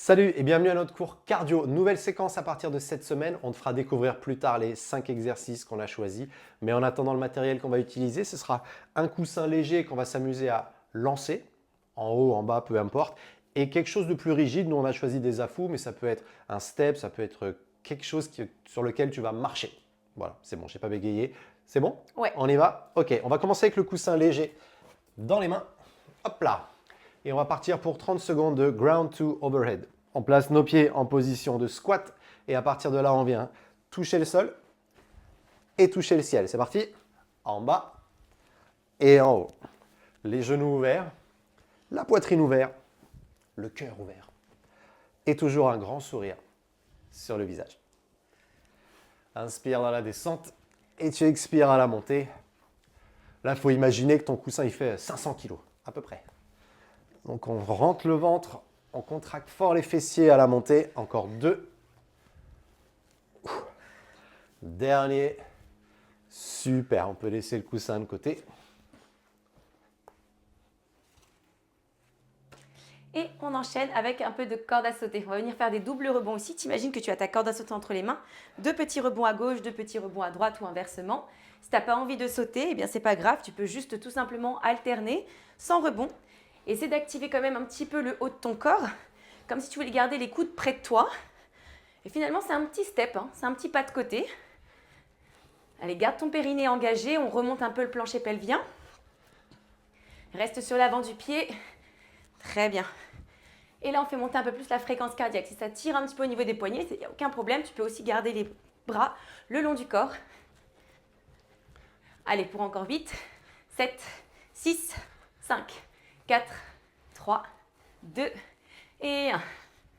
Salut et bienvenue à notre cours cardio. Nouvelle séquence à partir de cette semaine. On te fera découvrir plus tard les 5 exercices qu'on a choisis. Mais en attendant, le matériel qu'on va utiliser, ce sera un coussin léger qu'on va s'amuser à lancer, en haut, en bas, peu importe. Et quelque chose de plus rigide. Nous, on a choisi des affous, mais ça peut être un step, ça peut être quelque chose sur lequel tu vas marcher. Voilà, c'est bon, je n'ai pas bégayé. C'est bon? Ouais. On y va? Ok, on va commencer avec le coussin léger dans les mains. Hop là! Et on va partir pour 30 secondes de ground to overhead. On place nos pieds en position de squat et à partir de là, on vient toucher le sol et toucher le ciel. C'est parti. En bas et en haut. Les genoux ouverts, la poitrine ouverte, le cœur ouvert. Et toujours un grand sourire sur le visage. Inspire dans la descente et tu expires à la montée. Là, il faut imaginer que ton coussin il fait 500 kg à peu près. Donc on rentre le ventre, on contracte fort les fessiers à la montée. Encore 2. Dernier. Super, on peut laisser le coussin de côté. Et on enchaîne avec un peu de corde à sauter. On va venir faire des doubles rebonds aussi. T'imagines que tu as ta corde à sauter entre les mains. 2 petits rebonds à gauche, 2 petits rebonds à droite ou inversement. Si tu n'as pas envie de sauter, eh bien c'est pas grave. Tu peux juste tout simplement alterner sans rebond. Essaie d'activer quand même un petit peu le haut de ton corps, comme si tu voulais garder les coudes près de toi. Et finalement, c'est un petit step, c'est un petit pas de côté. Allez, garde ton périnée engagé. On remonte un peu le plancher pelvien. Reste sur l'avant du pied. Très bien. Et là, on fait monter un peu plus la fréquence cardiaque. Si ça tire un petit peu au niveau des poignets, il n'y a aucun problème. Tu peux aussi garder les bras le long du corps. Allez, pour encore vite. 7, 6, 5, 4, 3, 2 et 1.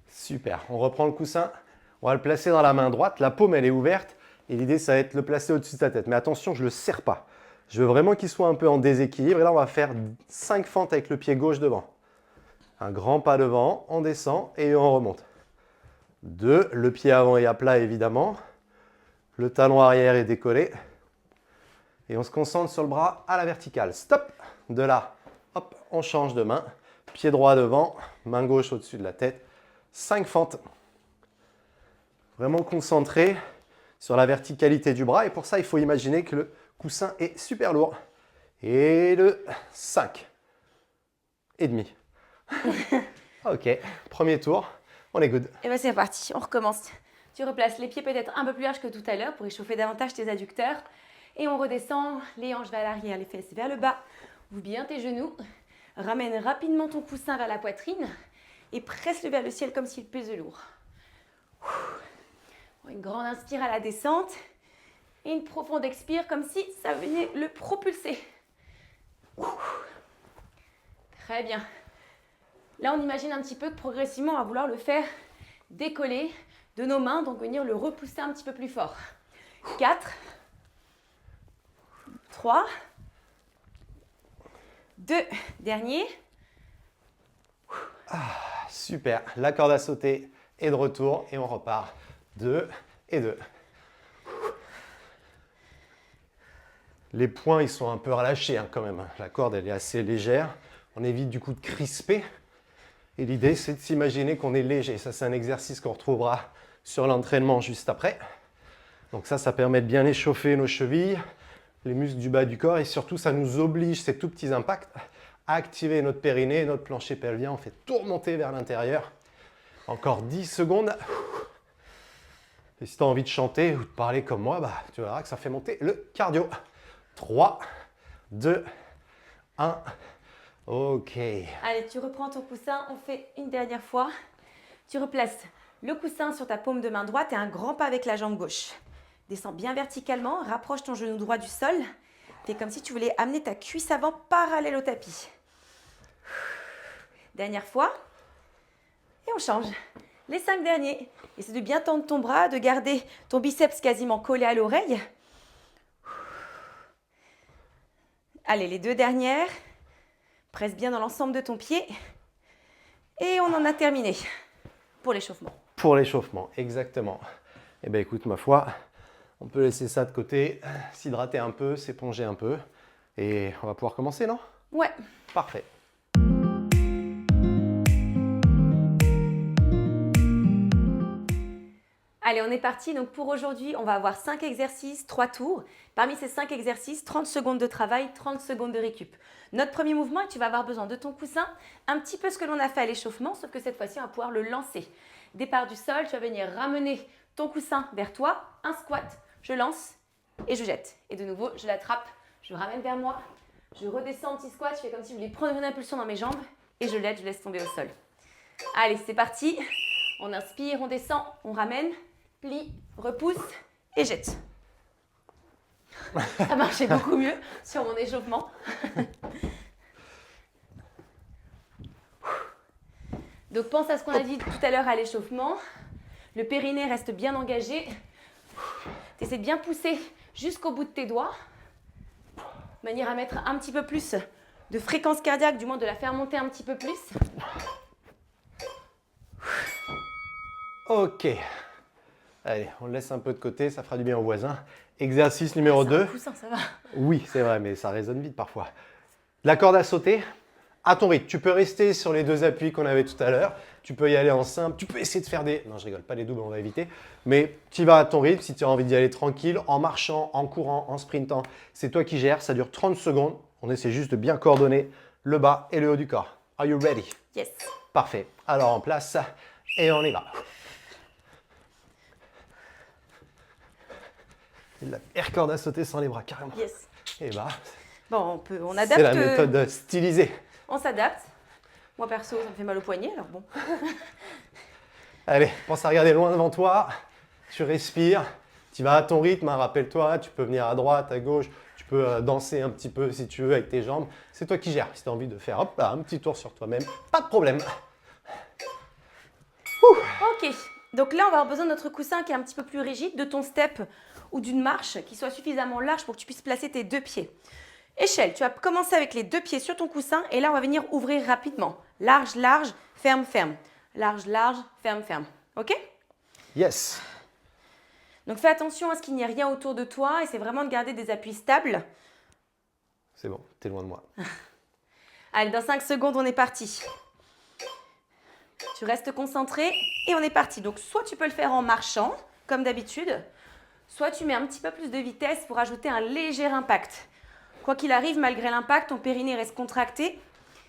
Super, on reprend le coussin. On va le placer dans la main droite. La paume, elle est ouverte. Et l'idée, ça va être de le placer au-dessus de ta tête. Mais attention, je ne le serre pas. Je veux vraiment qu'il soit un peu en déséquilibre. Et là, on va faire 5 fentes avec le pied gauche devant. Un grand pas devant, on descend et on remonte. 2, le pied avant est à plat évidemment. Le talon arrière est décollé. Et on se concentre sur le bras à la verticale. Stop. De là, hop, on change de main. Pied droit devant, main gauche au-dessus de la tête. 5 fentes. Vraiment concentré sur la verticalité du bras. Et pour ça, il faut imaginer que le coussin est super lourd. Et le 5. Et demi. Ok, premier tour, on est good. Et bien c'est parti, on recommence. Tu replaces les pieds peut-être un peu plus larges que tout à l'heure pour échauffer davantage tes adducteurs. Et on redescend, les hanches vers l'arrière, les fesses vers le bas. Ouvre bien tes genoux. Ramène rapidement ton coussin vers la poitrine et presse-le vers le ciel comme s'il pesait lourd. Une grande inspire à la descente et une profonde expire comme si ça venait le propulser. Très bien. Là, on imagine un petit peu que progressivement, on va vouloir le faire décoller de nos mains, donc venir le repousser un petit peu plus fort. 4, 3, 2, dernier. Super, la corde à sauter est de retour et on repart. 2 et 2. Les poings, ils sont un peu relâchés quand même. La corde, elle est assez légère. On évite du coup de crisper. Et l'idée, c'est de s'imaginer qu'on est léger. Ça, c'est un exercice qu'on retrouvera sur l'entraînement juste après. Donc ça permet de bien échauffer nos chevilles, les muscles du bas du corps. Et surtout, ça nous oblige, ces tout petits impacts, à activer notre périnée, notre plancher pelvien. On fait tout remonter vers l'intérieur. Encore 10 secondes. Et si tu as envie de chanter ou de parler comme moi, tu verras que ça fait monter le cardio. 3, 2, 1. Ok. Allez, tu reprends ton coussin, on fait une dernière fois. Tu replaces le coussin sur ta paume de main droite et un grand pas avec la jambe gauche. Descends bien verticalement, rapproche ton genou droit du sol. Fais comme si tu voulais amener ta cuisse avant parallèle au tapis. Dernière fois. Et on change. Les 5 derniers. Essaie de bien tendre ton bras, de garder ton biceps quasiment collé à l'oreille. Allez, les 2 dernières. Presse bien dans l'ensemble de ton pied. Et on en a terminé pour l'échauffement. Pour l'échauffement, exactement. Eh bien écoute, ma foi, on peut laisser ça de côté, s'hydrater un peu, s'éponger un peu. Et on va pouvoir commencer, non? Ouais. Parfait. Allez, on est parti. Donc pour aujourd'hui, on va avoir 5 exercices, 3 tours. Parmi ces 5 exercices, 30 secondes de travail, 30 secondes de récup. Notre premier mouvement, et tu vas avoir besoin de ton coussin, un petit peu ce que l'on a fait à l'échauffement, sauf que cette fois-ci, on va pouvoir le lancer. Départ du sol, tu vas venir ramener ton coussin vers toi, un squat, je lance et je jette. Et de nouveau, je l'attrape, je ramène vers moi, je redescends, petit squat, je fais comme si je voulais prendre une impulsion dans mes jambes et je l'aide, je laisse tomber au sol. Allez, c'est parti. On inspire, on descend, on ramène, plie, repousse et jette. Ça marchait beaucoup mieux sur mon échauffement. Donc pense à ce qu'on a dit tout à l'heure à l'échauffement. Le périnée reste bien engagé. Tu essaies de bien pousser jusqu'au bout de tes doigts, de manière à mettre un petit peu plus de fréquence cardiaque, du moins de la faire monter un petit peu plus. Ok. Allez, on le laisse un peu de côté, ça fera du bien aux voisins. Exercice numéro 2. Un coussin, ça va. Oui, c'est vrai, mais ça résonne vite parfois. La corde à sauter, à ton rythme. Tu peux rester sur les 2 appuis qu'on avait tout à l'heure. Tu peux y aller en simple. Tu peux essayer de faire des... Non, je rigole, pas les doubles, on va éviter. Mais tu vas à ton rythme si tu as envie d'y aller tranquille, en marchant, en courant, en sprintant. C'est toi qui gères. Ça dure 30 secondes. On essaie juste de bien coordonner le bas et le haut du corps. Are you ready? Yes. Parfait. Alors en place et on y va. La air corde à sauter sans les bras, carrément. Yes. Et bah, Bon, on adapte. c'est la méthode stylisée. On s'adapte. Moi, perso, ça me fait mal au poignet, alors bon. Allez, pense à regarder loin devant toi. Tu respires. Tu vas à ton rythme. Hein, rappelle-toi, tu peux venir à droite, à gauche. Tu peux danser un petit peu si tu veux avec tes jambes. C'est toi qui gères. Si tu as envie de faire hop, là, un petit tour sur toi-même, pas de problème. Ok. Donc là, on va avoir besoin de notre coussin qui est un petit peu plus rigide, de ton step ou d'une marche qui soit suffisamment large pour que tu puisses placer tes 2 pieds. Échelle, tu vas commencer avec les 2 pieds sur ton coussin et là, on va venir ouvrir rapidement. Large, large, ferme, ferme. Large, large, ferme, ferme. Ok? Yes. Donc fais attention à ce qu'il n'y ait rien autour de toi et c'est vraiment de garder des appuis stables. C'est bon, t'es loin de moi. Allez, dans 5 secondes, on est parti. Tu restes concentré et on est parti. Donc soit tu peux le faire en marchant, comme d'habitude, soit tu mets un petit peu plus de vitesse pour ajouter un léger impact. Quoi qu'il arrive, malgré l'impact, ton périnée reste contracté.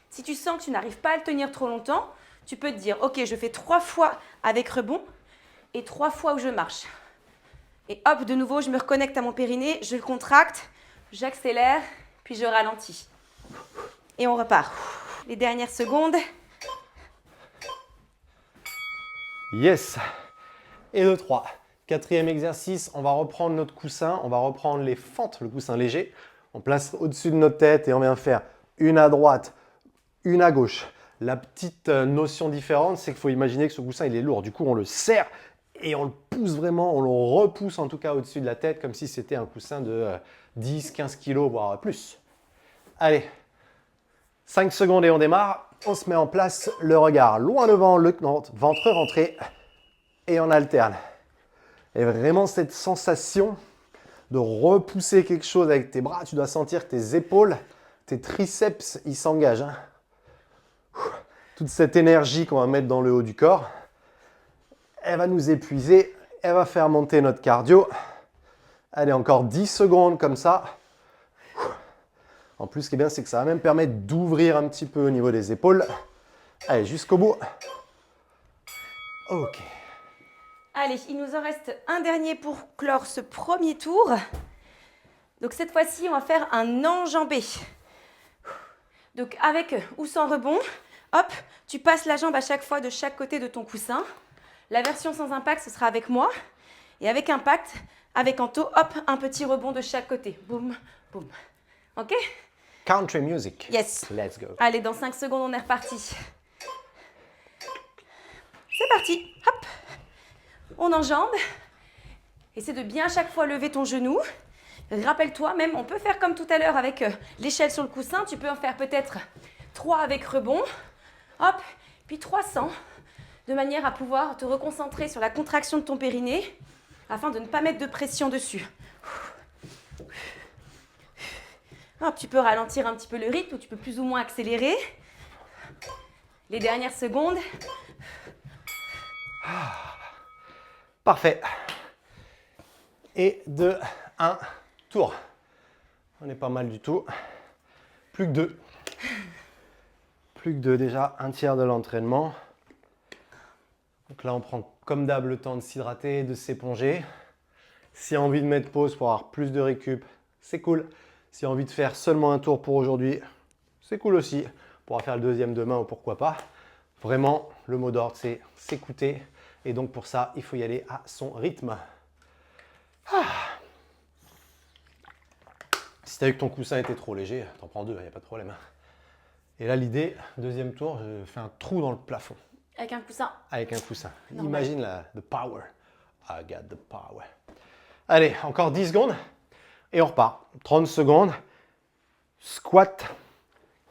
Si tu sens que tu n'arrives pas à le tenir trop longtemps, tu peux te dire, ok, je fais 3 fois avec rebond et 3 fois où je marche. Et hop, de nouveau, je me reconnecte à mon périnée, je le contracte, j'accélère, puis je ralentis. Et on repart. Les dernières secondes. Yes. Et le 3. 4e exercice, on va reprendre notre coussin, on va reprendre les fentes, le coussin léger. On place au-dessus de notre tête et on vient faire une à droite, une à gauche. La petite notion différente, c'est qu'il faut imaginer que ce coussin, il est lourd. Du coup, on le serre et on le pousse vraiment, on le repousse en tout cas au-dessus de la tête, comme si c'était un coussin de 10-15 kg, voire plus. Allez, 5 secondes et on démarre. On se met en place, le regard loin devant, le ventre rentré et on alterne. Et vraiment cette sensation de repousser quelque chose avec tes bras, tu dois sentir tes épaules, tes triceps, ils s'engagent. Hein. Toute cette énergie qu'on va mettre dans le haut du corps, elle va nous épuiser, elle va faire monter notre cardio. Allez, encore 10 secondes comme ça. En plus, ce qui est bien, c'est que ça va même permettre d'ouvrir un petit peu au niveau des épaules. Allez, jusqu'au bout. Ok. Allez, il nous en reste un dernier pour clore ce premier tour. Donc cette fois-ci, on va faire un enjambé. Donc avec ou sans rebond, hop, tu passes la jambe à chaque fois de chaque côté de ton coussin. La version sans impact, ce sera avec moi. Et avec impact, avec Anto, hop, un petit rebond de chaque côté. Boum, boum. Ok? Country music. Yes. Let's go. Allez, dans 5 secondes, on est reparti. C'est parti. Hop. On enjambe. Essaie de bien à chaque fois lever ton genou. Rappelle-toi, même, on peut faire comme tout à l'heure avec l'échelle sur le coussin. Tu peux en faire peut-être 3 avec rebond. Hop. Puis 300. De manière à pouvoir te reconcentrer sur la contraction de ton périnée afin de ne pas mettre de pression dessus. Hop, tu peux ralentir un petit peu le rythme ou tu peux plus ou moins accélérer. Les dernières secondes. Parfait. Et 2, 1, tour. On est pas mal du tout. Plus que 2. Plus que 2 déjà, un tiers de l'entraînement. Donc là, on prend comme d'hab le temps de s'hydrater, de s'éponger. Si on a envie de mettre pause pour avoir plus de récup, c'est cool. Si on a envie de faire seulement un tour pour aujourd'hui, c'est cool aussi. On pourra faire le deuxième demain ou pourquoi pas. Vraiment, le mot d'ordre, c'est s'écouter. Et donc pour ça, il faut y aller à son rythme. Si tu as vu que ton coussin était trop léger, t'en prends 2, il n'y a pas de problème. Et là, l'idée, deuxième tour, je fais un trou dans le plafond. Avec un coussin. Avec un coussin. Normal. Imagine the power. I got the power. Allez, encore 10 secondes. Et on repart. 30 secondes. Squat,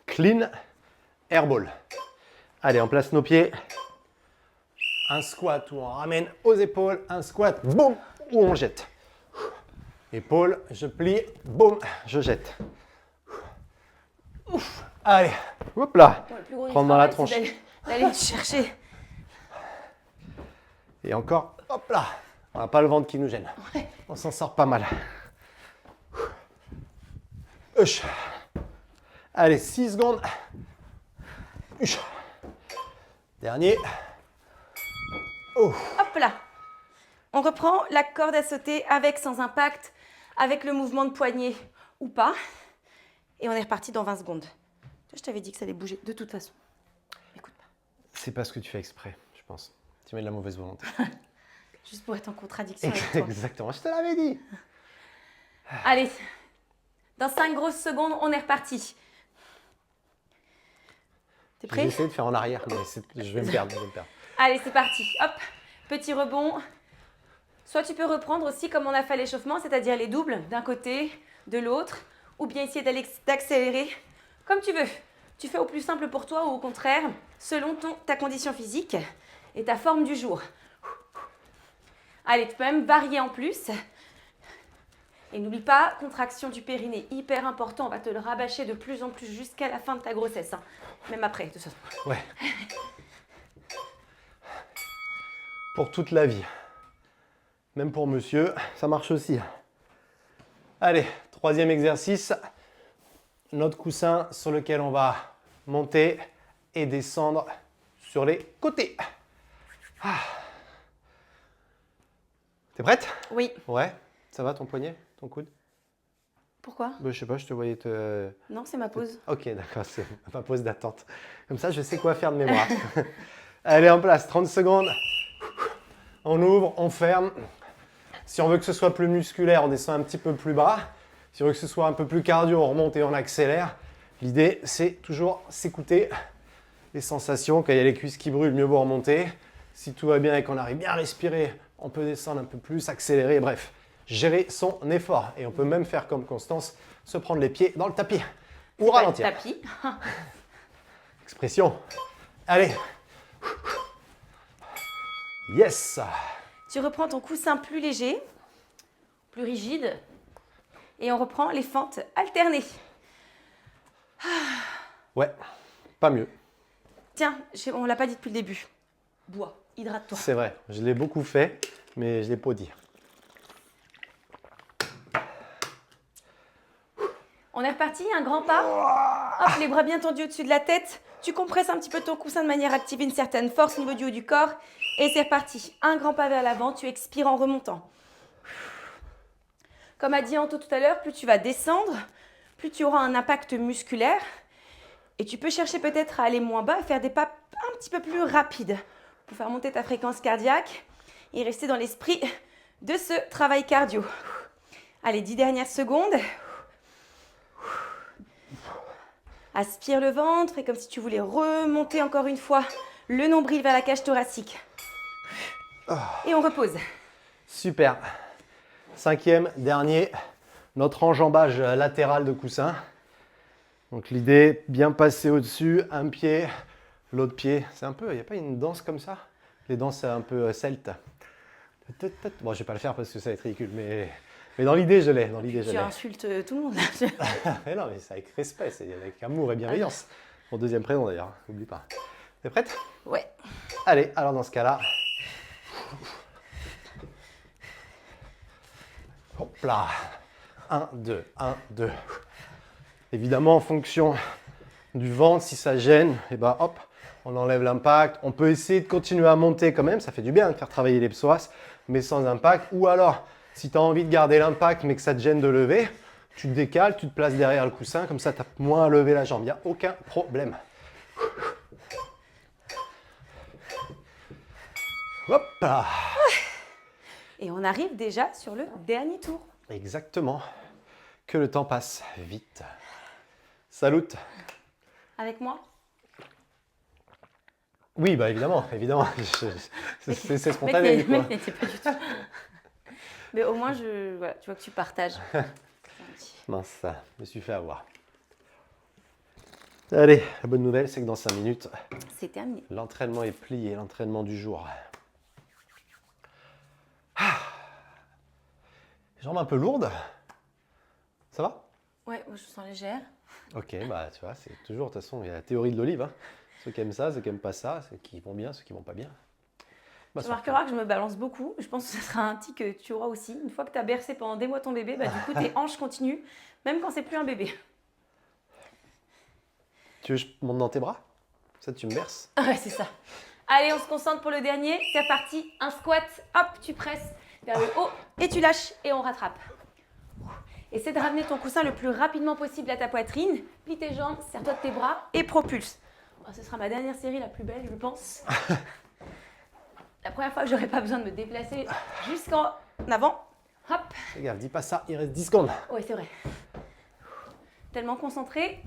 clean, airball. Allez, on place nos pieds. Un squat où on ramène aux épaules. Un squat, boum, où on jette. Épaule, je plie, boum, je jette. Ouf. Allez, hop là. Bon, le plus gros du Prendre dans la travail, tronche. c'est d'aller te chercher. Et encore, hop là. On n'a pas le ventre qui nous gêne. Ouais. On s'en sort pas mal. Huch. Allez, 6 secondes. Huch. Dernier. Oh. Hop là. On reprend la corde à sauter avec, sans impact, avec le mouvement de poignet ou pas. Et on est reparti dans 20 secondes. Je t'avais dit que ça allait bouger de toute façon. Écoute pas. C'est pas ce que tu fais exprès, je pense. Tu mets de la mauvaise volonté. Juste pour être en contradiction avec toi. Exactement, je te l'avais dit. Allez, dans 5 grosses secondes, on est reparti. T'es J'ai prêt? essayé de faire en arrière, mais je vais me perdre. Allez, c'est parti. Hop, petit rebond. Soit tu peux reprendre aussi comme on a fait à l'échauffement, c'est-à-dire les doubles d'un côté, de l'autre, ou bien essayer d'accélérer comme tu veux. Tu fais au plus simple pour toi ou au contraire, selon ta condition physique et ta forme du jour. Allez, tu peux même varier en plus. Et n'oublie pas, contraction du périnée, hyper important. On va te le rabâcher de plus en plus jusqu'à la fin de ta grossesse. Hein. Même après, de toute façon. Ouais. Pour toute la vie. Même pour monsieur, ça marche aussi. Allez, troisième exercice. Notre coussin sur lequel on va monter et descendre sur les côtés. Ah. T'es prête? Oui. Ouais. Ça va ton poignet, ton coude? Pourquoi? Je sais pas, je te voyais te... Non, c'est ma pause. Ok, d'accord, c'est ma pause d'attente. Comme ça, je sais quoi faire de mes bras. Allez, en place, 30 secondes. On ouvre, on ferme. Si on veut que ce soit plus musculaire, on descend un petit peu plus bas. Si on veut que ce soit un peu plus cardio, on remonte et on accélère. L'idée, c'est toujours s'écouter les sensations. Quand il y a les cuisses qui brûlent, mieux vaut remonter. Si tout va bien et qu'on arrive bien à respirer, on peut descendre un peu plus, accélérer, bref. Gérer son effort. Et on peut même faire comme Constance, se prendre les pieds dans le tapis ou ralentir. Tapis. Expression. Allez. Yes. Tu reprends ton coussin plus léger, plus rigide. Et on reprend les fentes alternées. Ouais, pas mieux. Tiens, on ne l'a pas dit depuis le début. Bois, hydrate-toi. C'est vrai, je l'ai beaucoup fait, mais je ne l'ai pas dit. On est reparti, un grand pas. Hop, les bras bien tendus au-dessus de la tête. Tu compresses un petit peu ton coussin de manière à activer une certaine force au niveau du haut du corps. Et c'est reparti. Un grand pas vers l'avant, tu expires en remontant. Comme a dit Anto tout à l'heure, plus tu vas descendre, plus tu auras un impact musculaire. Et tu peux chercher peut-être à aller moins bas, à faire des pas un petit peu plus rapides pour faire monter ta fréquence cardiaque et rester dans l'esprit de ce travail cardio. Allez, 10 dernières secondes. Aspire le ventre, fais comme si tu voulais remonter encore une fois le nombril vers la cage thoracique. Et on repose. Super. Cinquième, dernier, notre enjambage latéral de coussin. Donc l'idée, bien passer au-dessus, un pied, l'autre pied. C'est un peu, il n'y a pas une danse comme ça? Les danses un peu celtes. Bon, je ne vais pas le faire parce que ça va être ridicule, mais dans l'idée, je l'ai. Tu insultes tout le monde. Mais non, mais c'est avec respect, c'est avec amour et bienveillance. Mon deuxième prénom d'ailleurs, n'oublie pas. T'es prête? Ouais. Allez, alors dans ce cas-là, là. 1, 2, 1, 2. Évidemment, en fonction du ventre, si ça gêne, et ben hop, on enlève l'impact. On peut essayer de continuer à monter quand même, ça fait du bien de faire travailler les psoas, mais sans impact. Ou alors, si tu as envie de garder l'impact mais que ça te gêne de lever, tu te décales, tu te places derrière le coussin, comme ça tu as moins à lever la jambe. Il n'y a aucun problème. Hop là. Et on arrive déjà sur le dernier tour. Exactement. Que le temps passe vite. Salut. Avec moi? Oui, bah évidemment, évidemment. C'est spontané. Le mec n'était pas du tout. Mais au moins, voilà, tu vois que tu partages. Mince, je me suis fait avoir. Allez, la bonne nouvelle, c'est que dans 5 minutes, c'est terminé. L'entraînement est plié, l'entraînement du jour. Jambes un peu lourdes. Ça va? Ouais, moi je me sens légère. Ok, bah tu vois, c'est toujours, de toute façon, il y a la théorie de l'olive. Hein. Ceux qui aiment ça, ceux qui n'aiment pas ça, ceux qui vont bien, ceux qui vont pas bien. Bah, tu remarqueras que je me balance beaucoup. Je pense que ce sera un tic que tu auras aussi. Une fois que tu as bercé pendant des mois ton bébé, bah, du coup tes hanches continuent, même quand c'est plus un bébé. Tu veux que je monte dans tes bras? Ça, tu me berces? Ouais, c'est ça. Allez, on se concentre pour le dernier. C'est parti. Un squat. Hop, tu presses vers le haut et tu lâches et on rattrape. Essaie de ramener ton coussin le plus rapidement possible à ta poitrine. Plie tes jambes, serre-toi de tes bras et propulse. Oh, ce sera ma dernière série la plus belle, je pense. La première fois que j'aurai pas besoin de me déplacer jusqu'en avant. Hop. Fais gaffe, dis pas ça, il reste 10 secondes. Oui, c'est vrai. Tellement concentré.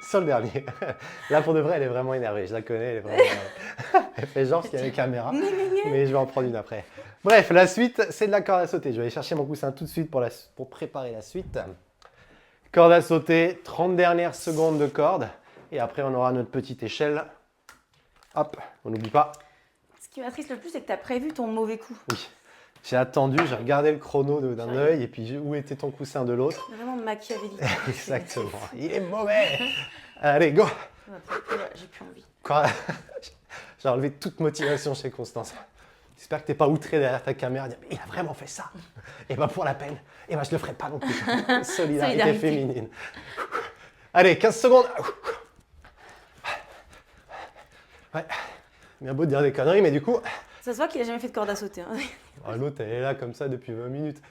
Sur le dernier. Là, pour de vrai, elle est vraiment énervée. Je la connais, elle est vraiment énervée. Elle fait genre qu'il y a les caméras, mais je vais en prendre une après. Bref, la suite, c'est de la corde à sauter. Je vais aller chercher mon coussin tout de suite pour préparer la suite. Corde à sauter, 30 dernières secondes de corde. Et après, on aura notre petite échelle. Hop, on n'oublie pas. Ce qui m'attriste le plus, c'est que tu as prévu ton mauvais coup. Oui. J'ai attendu, j'ai regardé le chrono d'un œil et puis où était ton coussin de l'autre. Vraiment machiavélique. Exactement. Il est mauvais. Allez, go. J'ai plus envie. Quoi? J'ai enlevé toute motivation chez Constance. J'espère que tu n'es pas outré derrière ta caméra. Dire, mais il a vraiment fait ça. Et bien pour la peine, et ben je ne le ferai pas non plus. Solidarité féminine. Allez, 15 secondes. Ouais. Bien beau de dire des conneries, mais du coup... Ça se voit qu'il n'a jamais fait de corde à sauter. Hein. Ah, l'autre, elle est là comme ça depuis 20 minutes.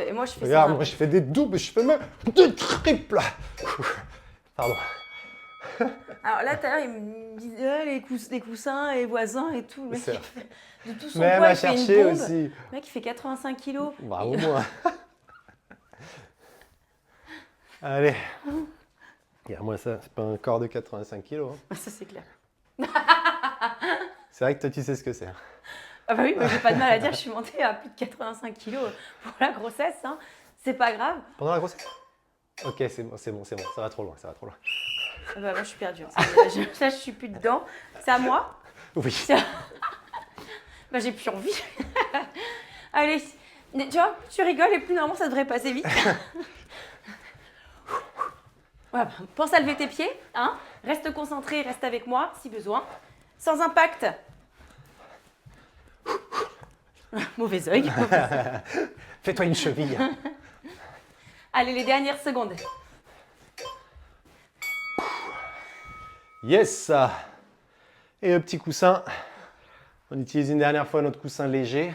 Et moi, je fais Regarde, ça. moi, je fais des doubles, je fais même des triples. Pardon. Alors là, tout à l'heure, il me disait les coussins, les voisins et tout. Le mec, il fait, de tout son même poids, à il fait une chercher bombe. aussi. Le mec, il fait 85 kilos. Bah, au moins. Allez. Regarde-moi ça, c'est pas un corps de 85 kilos. Hein. Ça, c'est clair. C'est vrai que toi, tu sais ce que c'est. Ah bah oui, moi, j'ai pas de mal à dire, je suis montée à plus de 85 kilos pour la grossesse. Hein. C'est pas grave. Pendant la grossesse? Ok, c'est bon, ça va trop loin, Ah bah, moi, je suis perdue. Là, je suis plus dedans. C'est à moi? Oui. Bah, j'ai plus envie. Allez, tu vois, tu rigoles et plus normalement, ça devrait passer vite. Voilà, pense à lever tes pieds. Hein. Reste concentré, reste avec moi si besoin. Sans impact. Mauvais œil. Fais-toi une cheville. Allez, les dernières secondes. Yes. Et le petit coussin. On utilise une dernière fois notre coussin léger.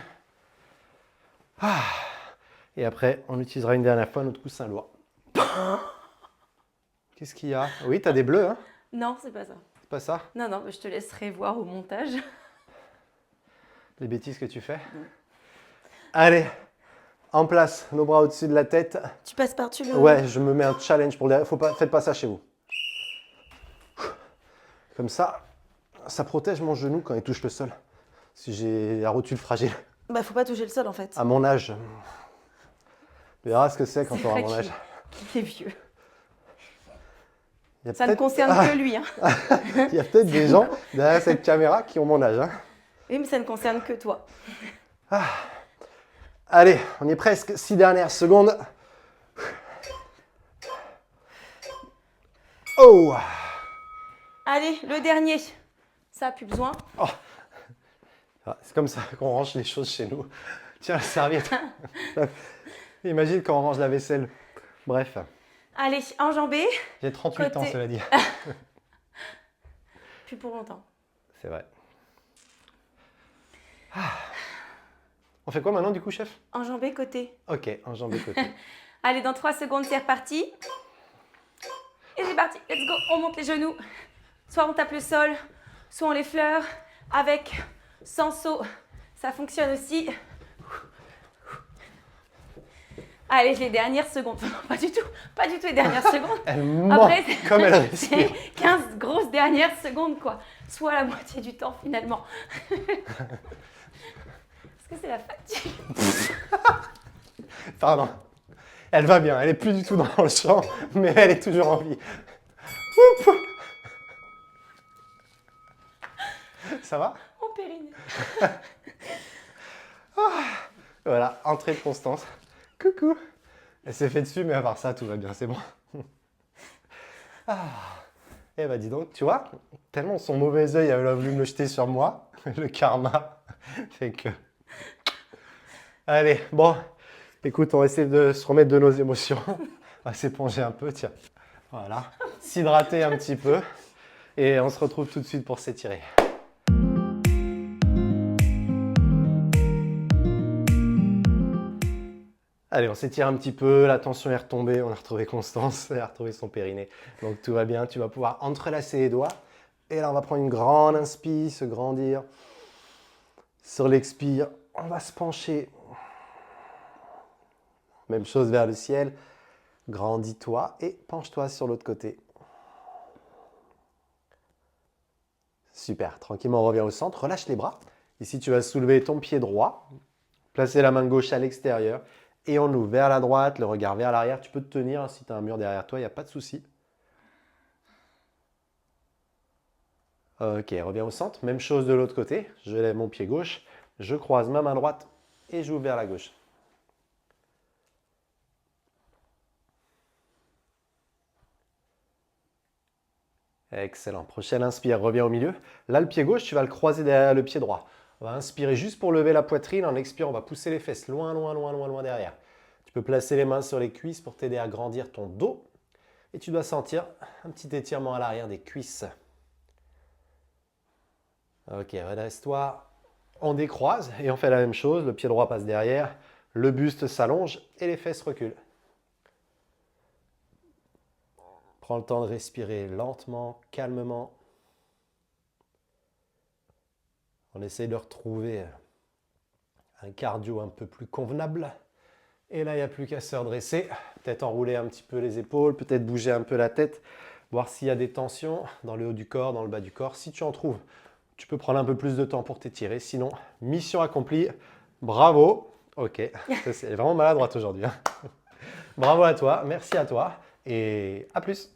Et après, on utilisera une dernière fois notre coussin lourd. Qu'est-ce qu'il y a? Oui, t'as des bleus, hein? Non, c'est pas ça. C'est pas ça? Non, non, je te laisserai voir au montage. Les bêtises que tu fais. Allez, en place, nos bras au-dessus de la tête. Tu passes par-dessus le... Ouais, je me mets un challenge pour le derrière. Faites pas ça chez vous. Comme ça, ça protège mon genou quand il touche le sol. Si j'ai la rotule fragile. Bah, faut pas toucher le sol en fait. À mon âge. Tu verras ce que c'est quand tu auras mon âge. Il est vieux. Il y a Ça ne concerne que lui. Hein. Il y a peut-être des gens derrière cette caméra qui ont mon âge. Hein. Oui, mais ça ne concerne que toi. Allez, on y est presque. 6 dernières secondes. Oh! Allez, le dernier. Ça, plus besoin. Oh. Ah, c'est comme ça qu'on range les choses chez nous. Tiens, la serviette. Imagine quand on range la vaisselle. Bref, Allez, enjambé. j'ai 38 ans, Côté. cela dit. Plus pour longtemps. C'est vrai. Ah. On fait quoi maintenant du coup, chef? Enjambé, côté. Ok, enjambé côté. Allez, dans 3 secondes, c'est reparti. Et c'est parti, let's go. On monte les genoux. Soit on tape le sol, soit on les fleure. Avec, sans saut. Ça fonctionne aussi. Allez, les dernières secondes. Non, pas du tout les dernières secondes. Elle ment Après, comme elle respire. c'est 15 grosses dernières secondes, quoi. Soit la moitié du temps, finalement. Est-ce que c'est la fatigue? Pardon. Elle va bien, elle est plus du tout dans le champ, mais elle est toujours en vie. Oup. Ça va? Mon périnée. Voilà, entrée de Constance. Coucou. Elle s'est fait dessus, mais à part ça, tout va bien, c'est bon. Ah. Eh ben dis donc, tu vois, tellement son mauvais œil avait voulu me le jeter sur moi, le karma fait que... Allez, bon, écoute, on va essayer de se remettre de nos émotions. On va s'éponger un peu, tiens. Voilà, s'hydrater un petit peu. Et on se retrouve tout de suite pour s'étirer. Allez, on s'étire un petit peu, la tension est retombée, on a retrouvé Constance, elle a retrouvé son périnée. Donc tout va bien, tu vas pouvoir entrelacer les doigts. Et là, on va prendre une grande inspire, se grandir. Sur l'expire, on va se pencher. Même chose vers le ciel. Grandis-toi et penche-toi sur l'autre côté. Super, tranquillement, on revient au centre, relâche les bras. Ici, tu vas soulever ton pied droit, placer la main gauche à l'extérieur et on ouvre vers la droite, le regard vers l'arrière. Tu peux te tenir si tu as un mur derrière toi, il n'y a pas de souci. Ok, reviens au centre. Même chose de l'autre côté. Je lève mon pied gauche, je croise ma main droite et j'ouvre vers la gauche. Excellent. Prochaine inspire, reviens au milieu. Là, le pied gauche, tu vas le croiser derrière le pied droit. On va inspirer juste pour lever la poitrine. En expirant, on va pousser les fesses loin, loin, loin, loin, loin derrière. Tu peux placer les mains sur les cuisses pour t'aider à grandir ton dos. Et tu dois sentir un petit étirement à l'arrière des cuisses. Ok, redresse-toi. On décroise et on fait la même chose. Le pied droit passe derrière, le buste s'allonge et les fesses reculent. Prends le temps de respirer lentement, calmement. On essaye de retrouver un cardio un peu plus convenable. Et là, il n'y a plus qu'à se redresser. Peut-être enrouler un petit peu les épaules, peut-être bouger un peu la tête, voir s'il y a des tensions dans le haut du corps, dans le bas du corps. Si tu en trouves, tu peux prendre un peu plus de temps pour t'étirer. Sinon, mission accomplie. Bravo. Ok, c'est vraiment maladroite aujourd'hui. Bravo à toi, merci à toi et à plus.